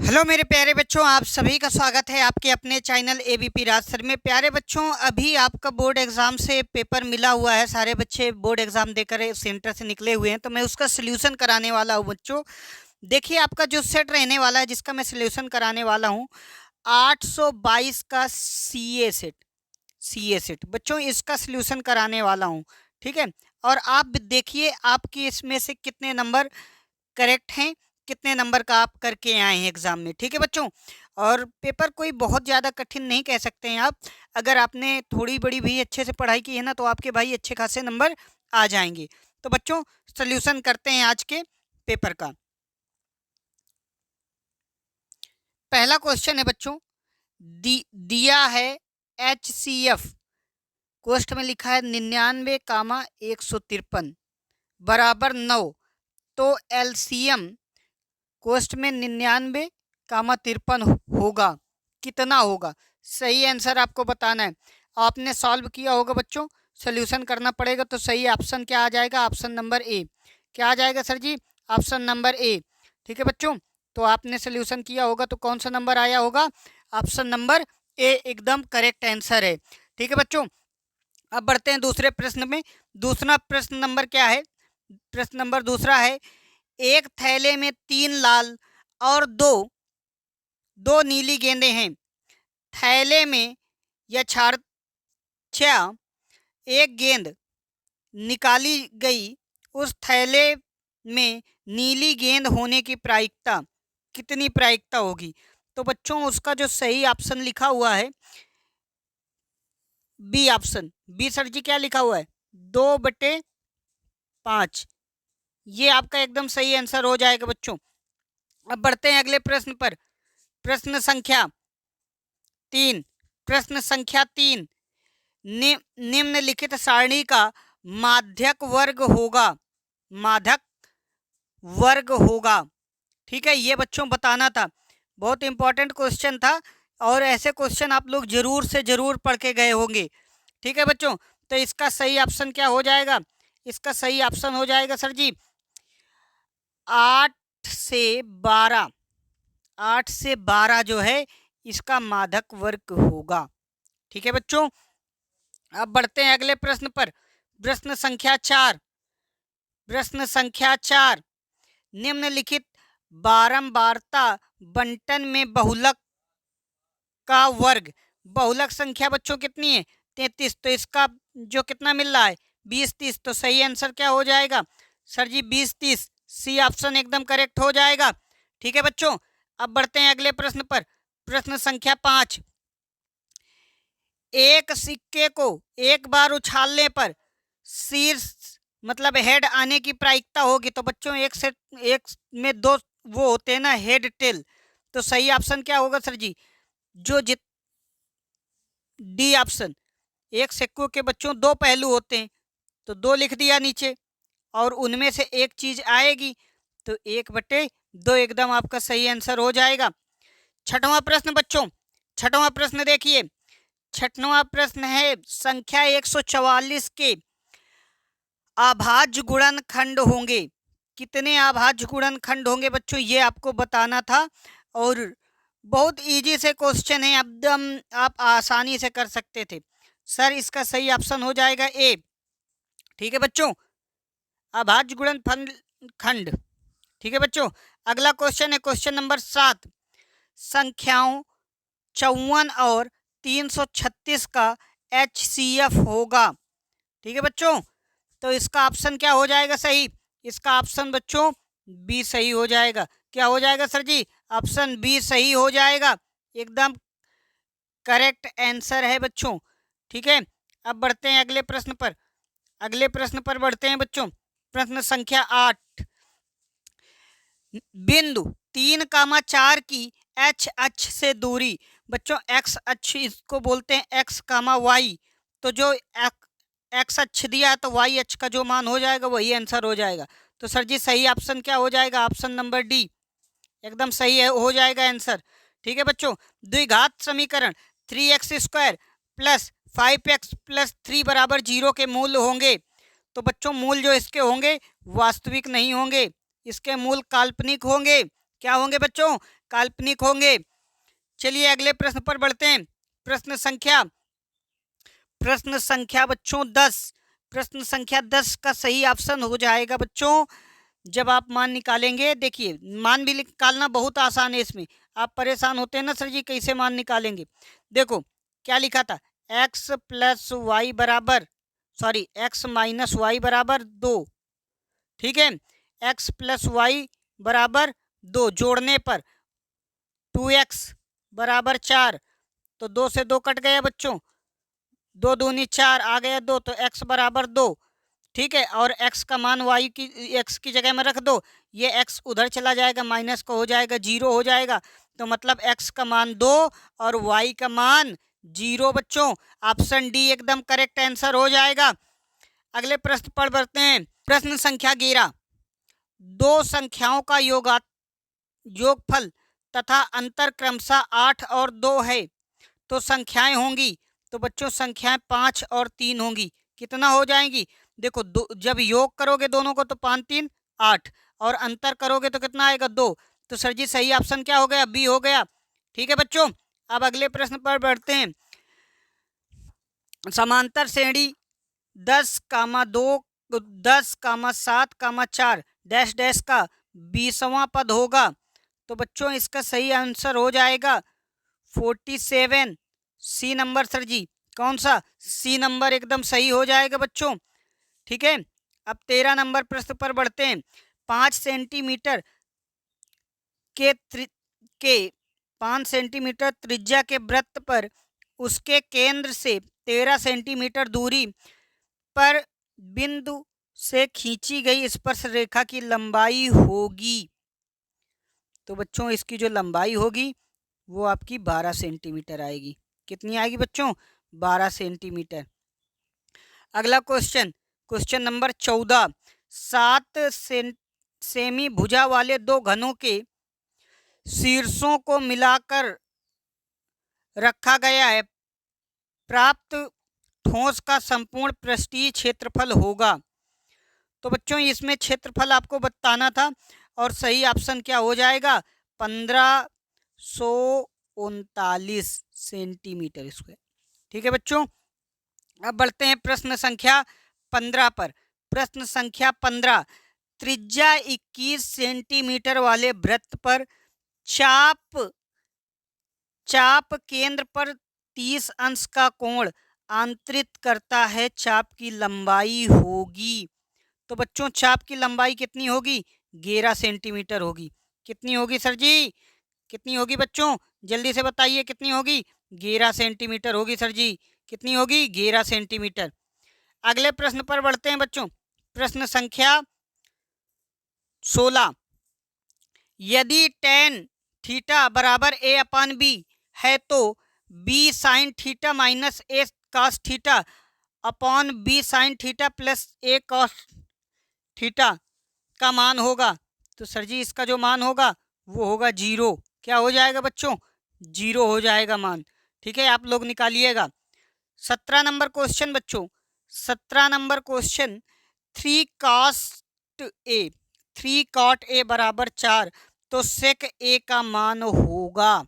Hello मेरे प्यारे बच्चों, आप सभी का स्वागत है आपके अपने चैनल एबीपी राज सर में। प्यारे बच्चों, अभी आपका बोर्ड एग्ज़ाम से पेपर मिला हुआ है। सारे बच्चे बोर्ड एग्ज़ाम देकर सेंटर से निकले हुए हैं, तो मैं उसका सल्यूशन कराने वाला हूँ बच्चों। देखिए, आपका जो सेट रहने वाला है, जिसका मैं सल्यूशन कराने वाला हूँ, 822 का सी ए सेट बच्चों, इसका सल्यूशन कराने वाला हूँ। ठीक है, और आप देखिए आपकी इसमें से कितने नंबर करेक्ट हैं, कितने नंबर का आप करके आए हैं एग्जाम में। ठीक है बच्चों, और पेपर कोई बहुत ज़्यादा कठिन नहीं कह सकते हैं आप। अगर आपने थोड़ी बड़ी भी अच्छे से पढ़ाई की है ना, तो आपके भाई अच्छे खासे नंबर आ जाएंगे। तो बच्चों, सल्यूशन करते हैं आज के पेपर का। पहला क्वेश्चन है बच्चों, दिया है HCF, क्वेश्चन में लिखा है 99,153 बराबर 9। तो LCM क्वेश्चन में 99,53 होगा, कितना होगा? सही आंसर आपको बताना है। आपने सॉल्व किया होगा बच्चों, सोल्यूशन करना पड़ेगा। तो सही ऑप्शन क्या आ जाएगा? Option number A. क्या आ जाएगा sir ji? Option number A. ठीक है बच्चों, तो आपने सोल्यूशन किया होगा, तो कौन सा नंबर आया होगा? ऑप्शन नंबर ए एकदम करेक्ट आंसर है। ठीक है बच्चों, अब बढ़ते हैं दूसरे प्रश्न में। दूसरा प्रश्न नंबर क्या है? प्रश्न नंबर दूसरा है, एक थैले में 3 लाल और दो नीली गेंदें हैं। थैले में यथार्थ एक गेंद निकाली गई, उस थैले में नीली गेंद होने की प्रायिकता कितनी प्रायिकता होगी? तो बच्चों, उसका जो सही ऑप्शन लिखा हुआ है बी ऑप्शन। बी सर जी क्या लिखा हुआ है? 2/5। ये आपका एकदम सही आंसर हो जाएगा बच्चों। अब बढ़ते हैं अगले प्रश्न पर। प्रश्न संख्या 3। प्रश्न संख्या 3, निम्नलिखित सारणी का माध्यक वर्ग होगा। माध्यक वर्ग होगा। ठीक है, ये बच्चों बताना था। बहुत इंपॉर्टेंट क्वेश्चन था, और ऐसे क्वेश्चन आप लोग जरूर से जरूर पढ़ के गए होंगे। ठीक है बच्चों, तो इसका सही ऑप्शन क्या हो जाएगा? इसका सही ऑप्शन हो जाएगा सर जी 8 से 12। 8 से 12 जो है, इसका माध्यक वर्ग होगा। ठीक है बच्चों, अब बढ़ते हैं अगले प्रश्न पर। प्रश्न संख्या 4। प्रश्न संख्या 4, निम्नलिखित बारंबारता बंटन में बहुलक का वर्ग। बहुलक संख्या बच्चों कितनी है? 33। तो इसका जो कितना मिल रहा है? 20-30। तो सही आंसर क्या हो जाएगा सर जी? 20-30। सी ऑप्शन एकदम करेक्ट हो जाएगा। ठीक है बच्चों, अब बढ़ते हैं अगले प्रश्न पर। प्रश्न संख्या 5, एक सिक्के को एक बार उछालने पर शीर्ष मतलब हेड आने की प्रायिकता होगी। तो बच्चों, एक में दो वो होते हैं ना, हेड टेल। तो सही ऑप्शन क्या होगा सर जी? जो जित डी ऑप्शन। एक सिक्कों के बच्चों दो पहलू होते हैं, तो दो लिख दिया नीचे, और उनमें से एक चीज आएगी, तो 1/2 एकदम आपका सही आंसर हो जाएगा। छठवां प्रश्न बच्चों, छठवां प्रश्न देखिए। छठवां प्रश्न है, संख्या 144 के अभाज्य गुणनखंड होंगे। कितने अभाज्य गुणनखंड होंगे बच्चों, ये आपको बताना था। और बहुत इजी से क्वेश्चन है, एकदम आप आसानी से कर सकते थे सर। इसका सही ऑप्शन हो जाएगा ए। ठीक है बच्चों, अभाज्य गुणनखंड। ठीक है बच्चों, अगला क्वेश्चन है क्वेश्चन नंबर 7। संख्याओं 54 और 336 का HCF होगा। ठीक है बच्चों, तो इसका ऑप्शन क्या हो जाएगा सही? इसका ऑप्शन बच्चों बी सही हो जाएगा। क्या हो जाएगा सर जी? ऑप्शन बी सही हो जाएगा, एकदम करेक्ट आंसर है बच्चों। ठीक है, अब बढ़ते हैं अगले प्रश्न पर। अगले प्रश्न पर बढ़ते हैं बच्चों। प्रश्न संख्या 8, बिंदु 3,4 की H अक्ष से दूरी। बच्चों, एक्स अक्ष इसको बोलते हैं एक्स कामा वाई। तो जो एक्स अक्ष दिया है, तो वाई अक्ष का जो मान हो जाएगा वही आंसर हो जाएगा। तो सर जी सही ऑप्शन क्या हो जाएगा? ऑप्शन नंबर डी एकदम सही है, हो जाएगा आंसर। ठीक है बच्चों, द्विघात समीकरण 3x² प्लस 5x प्लस 3 बराबर 0 के मूल होंगे। तो बच्चों, मूल जो इसके होंगे वास्तविक नहीं होंगे, इसके मूल काल्पनिक होंगे। क्या होंगे बच्चों? काल्पनिक होंगे। चलिए अगले प्रश्न पर बढ़ते हैं। प्रश्न संख्या बच्चों 10। प्रश्न संख्या 10 का सही ऑप्शन हो जाएगा बच्चों, जब आप मान निकालेंगे, देखिए मान भी निकालना बहुत आसान है इसमें। आप परेशान होते हैं ना सर जी कैसे मान निकालेंगे। देखो क्या लिखा था, x प्लस वाई बराबर, सॉरी x माइनस वाई बराबर 2। ठीक है, x प्लस वाई बराबर 2 जोड़ने पर 2x बराबर 4, तो 2 से 2 कट गया बच्चों, 2 दूनी 4 आ गया 2, तो x बराबर 2। ठीक है, और x का मान x की जगह में रख दो, ये x उधर चला जाएगा, माइनस का हो जाएगा, 0 हो जाएगा। तो मतलब x का मान 2 और y का मान 0 बच्चों। ऑप्शन डी एकदम करेक्ट आंसर हो जाएगा। अगले प्रश्न पर बढ़ते हैं। प्रश्न संख्या 11। दो संख्याओं का योगफल तथा अंतर क्रमशः 8 और 2 है, तो संख्याएं होंगी, तो बच्चों संख्याएं 5 और 3 होंगी। कितना हो जाएंगी, देखो जब योग करोगे दोनों को तो 5 3 8, और अंतर करोगे तो कितना आएगा 2। तो सर जी सही ऑप्शन क्या हो गया, बी हो गया। ठीक है बच्चों, अब अगले प्रश्न पर बढ़ते हैं। समांतर श्रेणी 10 कामा 2 10 कामा 7 कामा 4 डैश डैश का 20वां पद होगा, तो बच्चों इसका सही आंसर हो जाएगा 47। सी नंबर सर जी, कौन सा, सी नंबर एकदम सही हो जाएगा बच्चों। ठीक है, अब 13 नंबर प्रश्न पर बढ़ते हैं। 5 सेंटीमीटर के 5 सेंटीमीटर त्रिज्या के वृत्त पर उसके केंद्र से 13 सेंटीमीटर दूरी पर बिंदु से खींची गई स्पर्श रेखा की लंबाई होगी, तो बच्चों इसकी जो लंबाई होगी वो आपकी 12 सेंटीमीटर आएगी। कितनी आएगी बच्चों, 12 सेंटीमीटर। अगला क्वेश्चन नंबर 14। 7 सेमी भुजा वाले दो घनों के शीर्षों को मिलाकर रखा गया है, प्राप्त ठोस का संपूर्ण पृष्ठीय क्षेत्रफल होगा। तो बच्चों इसमें क्षेत्रफल आपको बताना था, और सही ऑप्शन क्या हो जाएगा, 1539 सेंटीमीटर स्क्वायर। ठीक है बच्चों, अब बढ़ते हैं प्रश्न संख्या 15 पर। प्रश्न संख्या 15। त्रिज्या 21 सेंटीमीटर वाले वृत्त पर चाप केंद्र पर 30 अंश का कोण आंतरित करता है, चाप की लंबाई होगी। तो बच्चों चाप की लंबाई कितनी होगी, 11 सेंटीमीटर होगी। कितनी होगी सर जी, कितनी होगी बच्चों, जल्दी से बताइए कितनी होगी, 11 सेंटीमीटर होगी सर जी। कितनी होगी, 11 सेंटीमीटर। अगले प्रश्न पर बढ़ते हैं बच्चों। प्रश्न संख्या 16। यदि tan थीटा बराबर a अपान बी है, तो b sine theta minus a cos theta upon b sine theta plus a cos theta का मान होगा। तो सर जी इसका जो मान होगा वो होगा 0। क्या हो जाएगा बच्चों, 0 हो जाएगा मान। ठीक है, आप लोग निकालिएगा। 17 नंबर क्वेश्चन बच्चों, 17 नंबर क्वेश्चन। 3 cot a बराबर 4, तो sec a का मान होगा।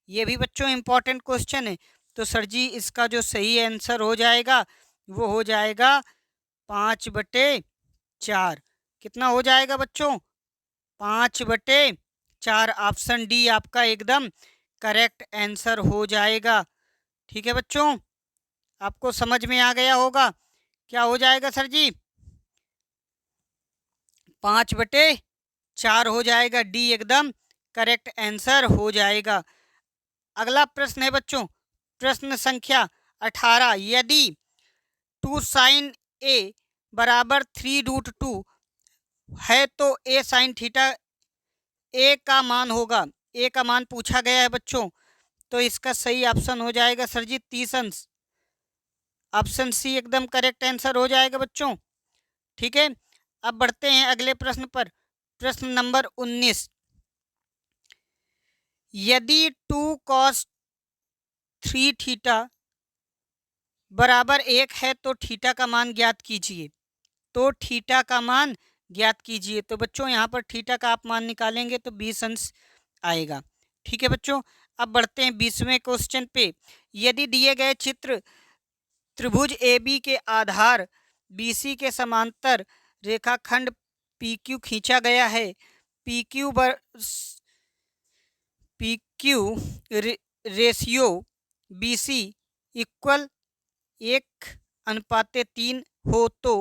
ये भी बच्चों इंपॉर्टेंट क्वेश्चन है। तो सर जी इसका जो सही आंसर हो जाएगा वो हो जाएगा 5/4। कितना हो जाएगा बच्चों, 5/4। ऑप्शन डी आपका एकदम करेक्ट आंसर हो जाएगा। ठीक है बच्चों, आपको समझ में आ गया होगा। क्या हो जाएगा सर जी, 5/4 हो जाएगा, डी एकदम करेक्ट आंसर हो जाएगा। अगला प्रश्न है बच्चों, प्रश्न संख्या 18। यदि 2 साइन a बराबर 3√2 है, तो a साइन थीटा a का मान होगा। a का मान पूछा गया है बच्चों, तो इसका सही ऑप्शन हो जाएगा सर जी 30 अंश। ऑप्शन सी एकदम करेक्ट आंसर हो जाएगा बच्चों। ठीक है, अब बढ़ते हैं अगले प्रश्न पर। प्रश्न नंबर 19। यदि 2 cos 3 थीटा बराबर 1 है, तो थीटा का मान ज्ञात कीजिए। तो थीटा का मान ज्ञात कीजिए। तो बच्चों यहाँ पर थीटा का आप मान निकालेंगे तो 20 अंश आएगा। ठीक है बच्चों, अब बढ़ते हैं 20वें क्वेश्चन पे। यदि दिए गए चित्र त्रिभुज ए बी के आधार BC के समांतर रेखाखंड PQ खींचा गया है, PQ PQ ratio BC equal 1:3 हो तो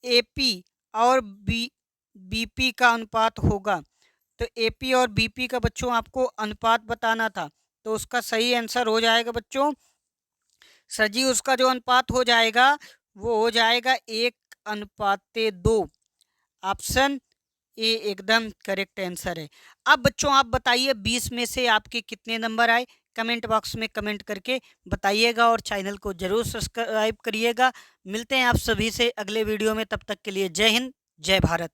AP और BP का अनुपात होगा। तो AP और BP का बच्चों आपको अनुपात बताना था, तो उसका सही आंसर हो जाएगा बच्चों सर जी, उसका जो अनुपात हो जाएगा वो हो जाएगा 1:2। ऑप्शन ए एकदम करेक्ट आंसर है। अब बच्चों आप बताइए 20 में से आपके कितने नंबर आए, कमेंट बॉक्स में कमेंट करके बताइएगा और चैनल को जरूर सब्सक्राइब करिएगा। मिलते हैं आप सभी से अगले वीडियो में, तब तक के लिए जय हिंद जय भारत।